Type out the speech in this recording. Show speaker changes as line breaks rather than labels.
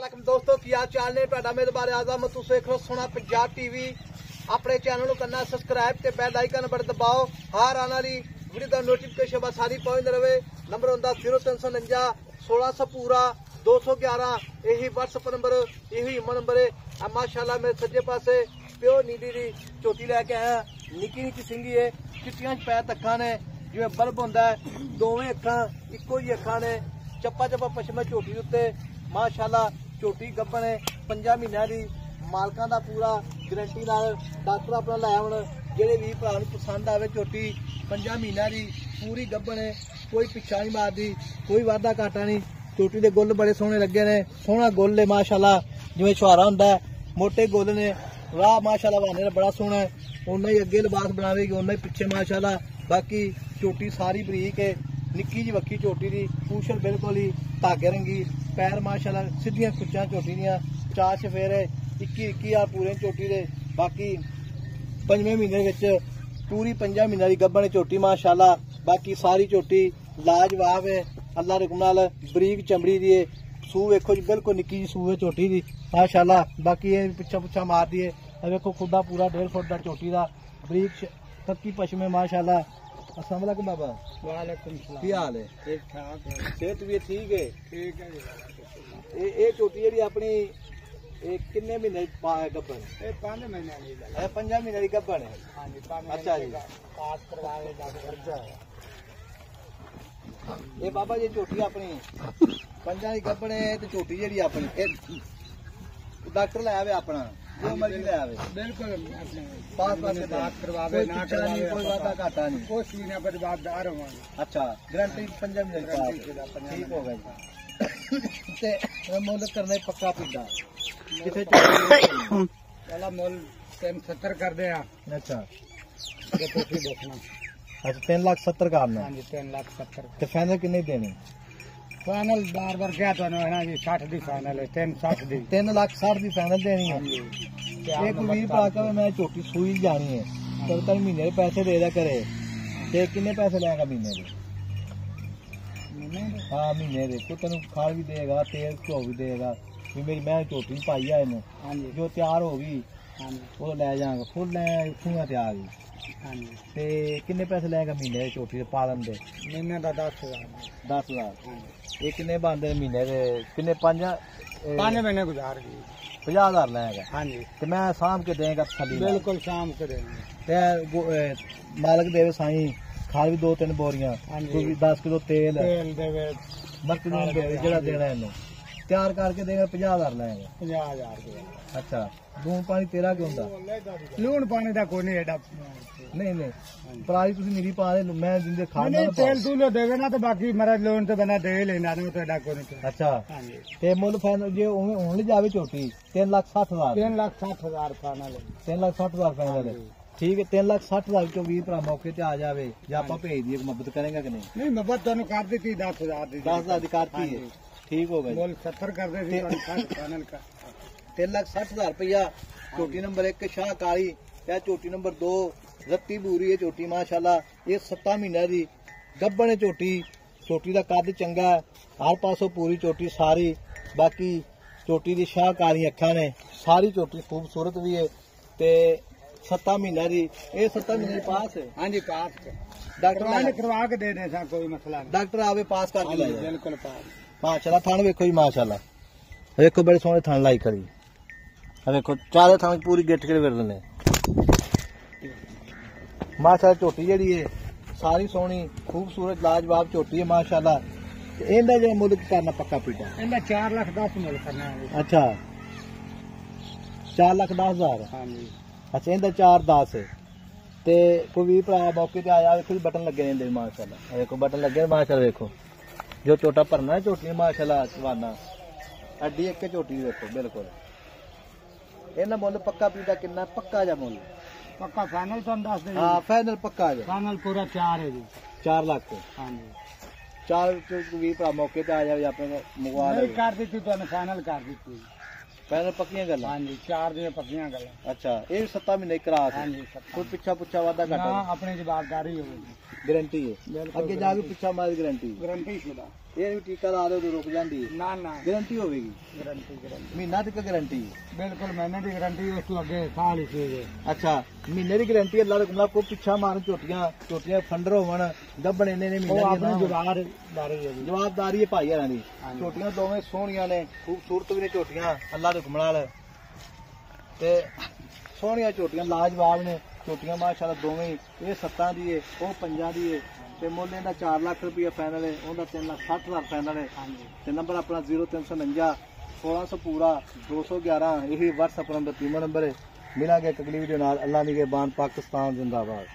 वालेकुम दोस्तों की हाल चाल ने तुहाडा मेजबान आजम तुसीं देख रहे हो सोना पंजाब टीवी। अपने चैनल को करना सबसक्राइब ते बेल आइकन बटन दबाओ हर आने वाली वीडियो का नोटिफिकेशन बस सारी पहुंचती रहे। नंबर होंदा 0349 1600 पूरा 211 यही व्हाट्सएप नंबर यही ईमेल नंबर है। माशाल्लाह मेरे सज्जे पासे प्योर नीली दी झोटी लैके आया। निक्की निक्की सिंगी है, चिट्टियां पैर अखां ने जिवें बल्ब होंदा है, दोवें अखां इक्को ही अखां ने। चप्पा चप्पा पछमे झोटी उत्ते माशाल्लाह झोटी गब्बन है 5 महीनों की। मालकां दा पूरा गारंटी नाल डॉक्टर अपना लाया। हुण जेहड़े भी भरा नूं पसंद आवे झोटी 5 महीनों की पूरी गब्बन है, कोई पिछा नहीं मारदी, कोई वाधा घाटा नहीं। झोटी दे गुल बड़े सोहणे लगे ने, सोहना गुल है माशाल्लाह जिवें छुहारा हुंदा है, मोटे गुल ने। राह माशाल्लाह बहाने बड़ा सोहना है, उन्ना ही अगे लिबास बनावेगी उन्ना ही पिछे माशाल्लाह। बाकी झोटी सारी बरीक है, निक्की जी वक्की झोटी दी, पूछल बिल्कुल ही धागे रंगी, पैर माशाल्लाह सीधियां खुच्चां झोटी दियां, चार चफेरे 21 पूरे झोटी दे। बाकी 5वें महीने विच पूरी 5 महीनों की गब्बन झोटी माशाल्लाह। बाकी सारी झोटी लाजवाब है, अल्लाह रुकम नाल बरीक चमड़ी दी है। सूह वेखो जी बिल्कुल निक्की जी सूह है झोटी दी माशाल्लाह। बाकी ये पिछा पुछा मार दी है, वेखो खुदा पूरा 1.5 फुट का झोटी का बरीक तक्की पशमे माशाल्लाह। अस्सलाम वालेकुम बाबा।
वालेकुम सलाम।
की हाल है?
ठीक ठाक है।
सेहत भी ठीक है?
ठीक है।
ये झोटी जी अपनी किन्ने महीने गब्बन?
5 महीने की है।
5 महीने की गब्बन है।
हाँ जी 5
अच्छा जी।
पास करवाए खर्चा है।
ये बाबा जी झोटी अपनी 5 की गब्बन है तो झोटी जी अपनी डॉक्टर लाया वे अपना जो मर्जी ले आवे
बिल्कुल अपने
पास पास
से बात करवावे ना करवावे
कोई वादा घाटा नहीं।
कुछ भी ना बर्बाददार होंगे।
अच्छा गारंटी 5 महीने की ठीक हो गई ते मुल करने पक्का पिंडा किथे
पहला मोल 70 कर दे।
अच्छा
ये तो ठीक देखना।
अच्छा 3,70,000 का आपने?
हाँ जी 3,70,000
ते फाइनल कितने देने?
फाइनल बार बार क्या तो है ना जी 60 दी फाइनल है 360 दी
3,60,000 की फाइनल देनी है। एक वीर भरा का मैं झोटी सूई जानी है तो कल महीने के पैसे दे दिया करे ते किन्ने पैसे लेगा महीने के? हाँ महीने के तो तेन खाल भी देगा, तेल घ्यो भी देगा भी मेरी मैं झोटी पाई है इन्हें।
हाँ जी
जो तैयार हो गई
हाँ जी
वो ले जाएगा फुल ले इतनी तैयार ही।
हाँ जी
ते किन्ने पैसे लेगा महीने के झोटी के पालन दे?
महीने का 10,000
10,000। ये किन्ने बनते महीने के? किन्ने 5
महीने गुजार गई।
50,000 लेगा।
हाँ जी
ते मैं साम के देगा थली
बिल्कुल शाम को देंगे।
ते मालक देवे साईं खाल भी 2-3 बोरियां,
हाँ जी।
कोई 10 किलो तेल
तेल देवे
मरकजून देवे जेड़ा देना इन्हें तैयार करके देगा 50,000 लेगा।
50,000
अच्छा लून पानी तेरा क्यों होंदा?
लून पानी का कोई नहीं एडा
नहीं पराली तुसी मेरी पा दे मैं जिंदे खाना
नहीं तेल तूल देवे ना तो बाकी मेरा लोन तो बना दे लेना नहीं तो एडा कोई नहीं।
अच्छा
हाँ जी
ते मुल फाइनल जे हुन जावे झोटी 3,60,000
3,60,000 फाइनल
3,60,000 फाइनल है। ठीक है 3,60,000 चो 20 भरा मौके ते आ जावे या आप भेज दिए मदद करेंगे कि नहीं?
नहीं मदद तेन कर दी 10,000 दी
10,000 की करती है। ठीक हो गई।
मोल 70 कर दे फाइनल का
3,60,000 रुपया। झोटी नंबर 1 शाह काली या झोटी नंबर 2 रत्ती बूरी है झोटी माशाल्लाह। ये 7 महीने की गब्बन है झोटी। झोटी का कद चंगा है, हर पासों पूरी झोटी सारी। बाकी झोटी की शाह काली अखा ने, सारी झोटी खूबसूरत भी है ते 7 महीने की। ये 7 महीने पास है।
हाँ जी पास
डॉक्टर
करवा के दे दे कोई मसला नहीं।
डॉक्टर आवे पास करके ले जाए।
बिल्कुल पास
माशाल्लाह थान वेखो जी माशाल्लाह वेखो बड़े सोहने थान लाई करी वेखो चारे थान पूरी गिट के विरल ने माशाल्लाह। झोटी जेहड़ी है सारी सोहनी खूबसूरत लाजवाब झोटी है माशाल्लाह। इहदा जो मुल्क करना पक्का पीटा
इनका 4,10,000 मुल करना है।
अच्छा 4,10,000।
हाँ जी
अच्छा इहदा 4,10 है ते कोई भी भरा मौके ते आया देखो बटन लगे ने माशाल्लाह। देखो बटन लगे माशाल्लाह। देखो जो छोटा भरना है झोटी माशाल्लाह चवाना अड्डी एक झोटी देखो बिल्कुल। इन्हें मुल पक्का पीटा कितना पक्का जा मुल?
पक्का फाइनल तो दस दे।
हाँ फाइनल पक्का जा
फाइनल पूरा 4 है जी
4 लाख के।
हाँ जी
4 भी भरा मौके पे आ जाए अपने मंगवा ले
कर दी थी तो फाइनल कर दी थी।
फाइनल पक्कियां गल्लां?
हाँ जी 4 दिन पक्कियां गल्लां।
अच्छा ये 7 महीने करा
हाँ जी
कोई पिछा पुछा वादा घाटा
अपनी जवाबदारी होगी
गारंटी है। अगे जाके पिछा मारी गारंटी
गारंटी शुदा
ਇਹ ਵੀ ਟੀਕਾ ਲਾ ਦਿਓ ਤੇ ਰੁਕ ਜਾਂਦੀ ਹੈ
ਨਾ ਨਾ
ਗਾਰੰਟੀ ਹੋਵੇਗੀ
ਗਰੰਟੀ
ਮਹੀਨਾ ਤੱਕ ਗਾਰੰਟੀ
ਬਿਲਕੁਲ ਮਹੀਨੇ ਦੀ ਗਰੰਟੀ ਉਸ ਤੋਂ ਅੱਗੇ ਸਾਲ ਹੀ ਸੀ
ਅੱਛਾ ਮਹੀਨੇ ਦੀ ਗਾਰੰਟੀ ਅੱਲਾ ਦੇ ਕੁਮਲਾ ਕੋ ਪਿੱਛਾ ਮਾਰਨ ਝੋਟੀਆਂ ਫੰਡਰ ਹੋਵਣ ਗੱਬਣ ਇਹਨੇ ਨੇ
ਉਹ
ਮਹੀਨੇ
ਆਪਣੀ
ਦੀ
ਜਵਾਬਦਾਰੀ ਹੈ ਜੀ
ਜਵਾਬਦਾਰੀ ਹੈ ਭਾਈ ਹਰਾਂ ਦੀ
ਹਾਂਜੀ।
ਝੋਟੀਆਂ ਦੋਵੇਂ ਸੋਹਣੀਆਂ ਨੇ ਖੂਬਸੂਰਤ ਵੀ ਨੇ ਝੋਟੀਆਂ ਅੱਲਾ ਦੇ ਹੁਕਮ ਨਾਲ ਤੇ ਸੋਹਣੀਆਂ ਝੋਟੀਆਂ ਲਾਜਵਾਬ ਨੇ ਝੋਟੀਆਂ ਮਾਸ਼ਾਅੱਲਾ ਦੋਵੇਂ ਹੀ। ਇਹ 7 ਦੀ ਏ ਉਹ 5 ਦੀ ਏ ਤੇ ਮੁੱਲ ਇਹਦਾ 4 ਲੱਖ ਰੁਪਏ ਫਾਈਨਲ ਹੈ ਉਹਦਾ 3,60,000 ਫਾਈਨਲ ਹੈ
ਹਾਂਜੀ
ਤੇ ਨੰਬਰ ਆਪਣਾ 0349 1600 ਪੂਰਾ 211 ਇਹੀ WhatsApp ਨੰਬਰ 3 ਨੰਬਰ ਹੈ ਮਿਲਾਂਗੇ ਇੱਕ ਅਗਲੀ ਵੀਡੀਓ ਨਾਲ ਅੱਲਾ ਦੀ ਕੇ ਬਾਨ ਪਾਕਿਸਤਾਨ ਜ਼ਿੰਦਾਬਾਦ।